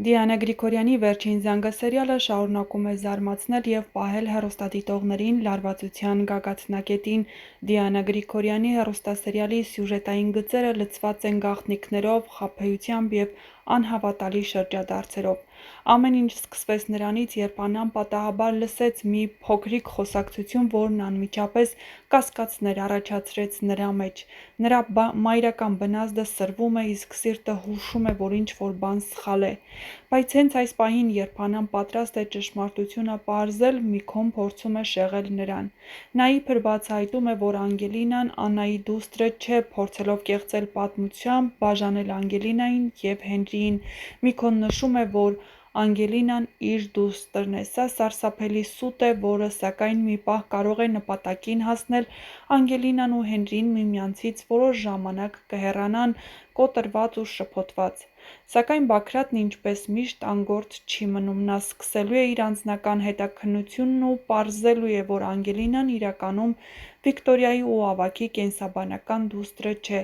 Դիանա Գրիգորյանի վերջին զանգը սերիալը շարունակում է զարմացնել և պահել հեռուստադիտողներին լարվածության գագաթնակետին։ Դիանա Գրիգորյանի հեռուստասերիալի սյուժետային գծերը լցված են գաղտնիքներով, խաբեությամբ և անհավատալի շրջադարձերով։ Ամեն ինչ սկսվեց նրանից, երբ Աննան պատահաբար լսեց մի փոքրիկ խոսակցություն, որն անմիջապես կասկածներ առաջացրեց նրա մեջ։ Նրա մայրական բնազդը սրվում է, իսկ սիրտը հուշում է, որ ինչ-որ բան սխալ է։ Բայց հենց այս պահին, երբ Աննան պատրաստ է ճշմարտությունը պարզել, Միքոն փորձում է շեղել նրան։ Նա իբր բացահայտում է, որ Անգելինան Աննայի դուստրը չէ, փորձելով կեղծել պատմությամբ, բաժանել Անգելինային և Հենրիին։ Միքոն նշում է, որ Անգելինան իր դուստրն է։ Սա սարսափելի սուտ է, որը սակայն մի պահ կարող է նպատակին հասնել։ Անգելինան ու Հենրին միմյանցից որոշ ժամանակ կհեռանան, կոտրված ու շփոթված։ Սակայն Բագրատն ինչպես միշտ անգործ չի մնում։ Նա սկսելու է իր անձնական հետաքննությունն ու պարզելու է, որ Անգելինան իրականում Վիկտորիայի ու Ավագի կենսաբանական դուստրը չէ։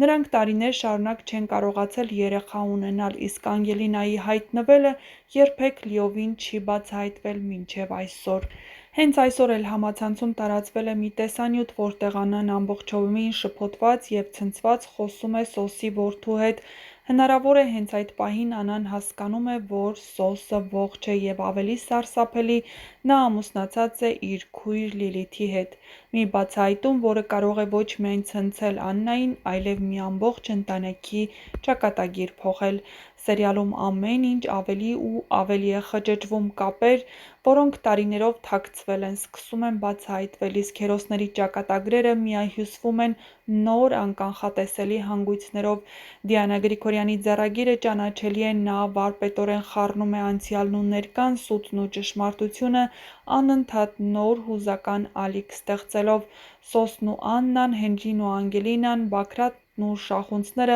Նրանք տարիներ շարունակ չեն կարողացել երեխա ունենալ, իսկ Անգելինայի հայտնվելը երբեք լիովին չի բացահայտվել մինչև այսօր։ Հենց այսօր էլ համացանցում տարածվել է մի տեսանյութ, որտեղ Աննան ամբողջովին շփոթված և ցնցված խոսում է Սոսի որդու հետ։ Հնարավոր է հենց այդ պահին Աննան հասկանում է, որ Սոսը ողջ է, և ավելի սարսափելի, նա ամուսնացած է իր քույր Լիլիթի հետ։ Մի բացահայտում, որը կարող է ոչ միայն ցնցել Աննային, այլև մի ամբողջ ընտանիքի ճակատագիր փոխել։ Սերիալում ամեն ինչ ավելի ու ավելի է խճճվում։ Կապեր, որոնք տարիներով թաքցվել են, սկսում են բացահայտվել, իսկ հերոսների ճակատագրերը միահյուսվում են նոր, անկանխատեսելի հանգույցներով։ Դիանա Գրիգորյանի ձեռագիրը ճանաչելի է, նա վարպետորեն խառնում է անցյալն ու ներկան, սուտն ու ճշմարտությունը, անընդհատ նոր հուզական ալիք ստեղծելով։ Սոսն ու Աննան, Հենրին ու Անգելինան, Բագրատն ու շախունցները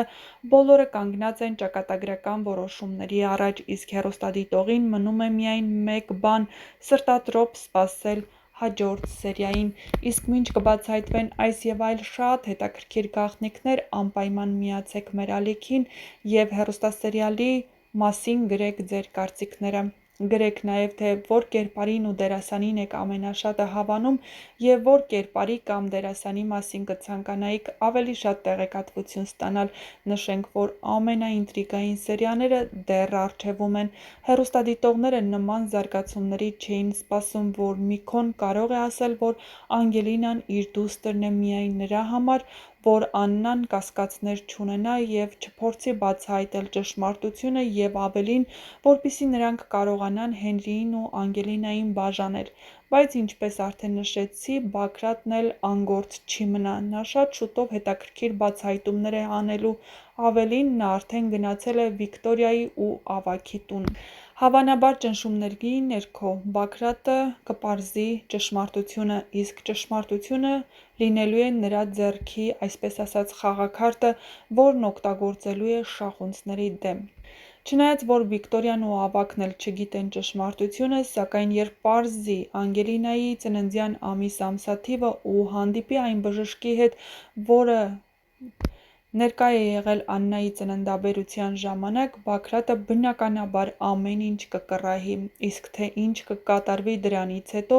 բոլորը կանգնած են ճակատագրական որոշումների առաջ, իսկ հեռուստադիտողին մնում է միայն մեկ բան՝ սրտատրոփ սպասել հաջորդ սերիային։ Իսկ մինչ կբացահայտվեն այս և այլ շատ հետաքրքիր գաղտնիքներ, անպայման միացեք մեր ալիքին և հեռուստասերիալի մասին գրեք ձեր կարծիքները։ Գրեք նաև, թե որ կերպարին ու դերասանին եք ամենաշատը հավանում և որ կերպարի կամ դերասանի մասին կցանկանայիք ավելի շատ տեղեկատվություն ստանալ։ Նշենք, որ ամենաինտրիգային սերիաները դեռ առջևում են։ Հեռուստադիտողները նման զարգացումների չէին սպասում, որ Միքոն կարող է ասել, որ Անգելինան իր դուստրն է միայն նրա համար, որ Աննան կասկածներ չունենա և չփորձի բացահայտել ճշմարտությունը, և ավելին, որպեսզի նրանք կարողանան Հենրիին ու Անգելինային բաժանել։ Բայց ինչպես արդեն նշեցի, Բագրատն էլ անգործ չի մնա։ Նա շատ շուտով հետաքրքիր բացահայտումներ է անելու։ Ավելին, նա արդեն գնացել է Վիկտորիայի ու Ավագի տուն։ Հավանաբար ճնշումների ներքո Բագրատը կպարզի ճշմարտությունը, իսկ ճշմարտությունը լինելու է նրա ձեռքի, այսպես ասած, խաղաքարտը, որն օգտագործելու է շախունցների դեմ։ Չնայած որ Վիկտորիան ու Ավագն էլ չգիտեն ճշմարտությունը, սակայն երբ պարզի Անգելինայի ծննդյան ամիս ամսաթիվը ու հանդիպի այն բժշկի հետ, որը ներկա է եղել Աննայի ծննդաբերության ժամանակ, Բագրատը բնականաբար ամեն ինչ կկռահի, իսկ թե ինչ կկատարվի դրանից հետո,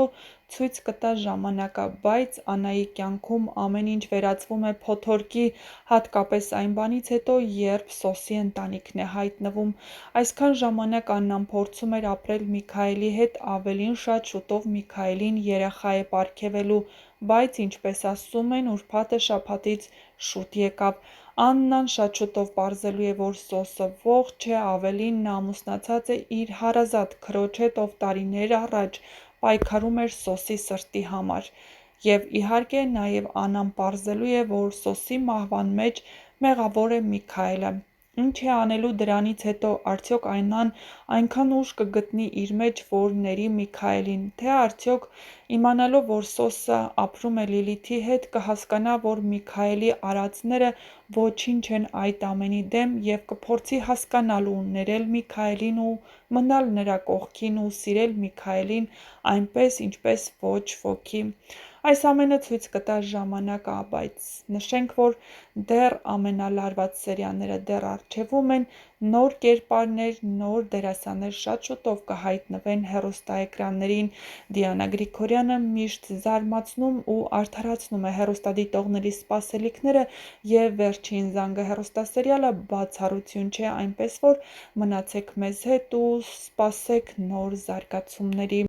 ցույց կտա ժամանակը։ Բայց Աննայի կյանքում ամեն ինչ վերածվում է փոթորկի, հատկապես այն բանից հետո, երբ Սոսի ընտանիքն է հայտնվում։ Այսքան ժամանակ Աննան փորձում էր ապրել Միքայելի հետ, ավելին, շատ շուտով Միքայելին երեխա է պարգևելու, բայց ինչպես ասում են, ուրբաթը շաբաթից շուտ եկավ։ Աննան շատ շուտով պարզելու է, որ Սոսը ողջ է, ավելին, նա ամուսնացած է իր հարազատ քրոջ հետ, ով տարիներ առաջ պայքարում էր Սոսի սրտի համար։ Եվ իհարկե, նաև Աննան պարզելու է, որ Սոսի մահվան մեջ մեղավոր է Միքայելը։ Ինչ է անելու դրանից հետո, արդյոք Աննան այնքան ուժ կգտնի իր մեջ, որ ների Միքայելին, թե արդյոք իմանալով, որ Սոսը ապրում է Լիլիթի հետ, կհասկանա, որ Միքայելի արածները ոչինչ են այդ ամենի դեմ, և կփորձի հասկանալ ու ներել Միքայելին ու մնալ նրա կողքին ու սիրել Միքայելին այնպես, ինչպես ոչ ոքի։ Այս ամենը ցույց կտա ժամանակը, բայց նշենք, որ դեռ ամենալարված սերիալները դեռ առջևում են, նոր կերպարներ, նոր դերասաններ շատ շուտով կհայտնվեն հեռուստաէկրաններին։ Դիանա Գրիգորյանը միշտ զարմացնում ու արդարացնում է հեռուստադիտողների սպասելիքները, և «Վերջին զանգը» հեռուստասերիալը բացառություն չէ, այնպես որ մնացեք մեզ հետ ու սպասեք նոր զարգացումների։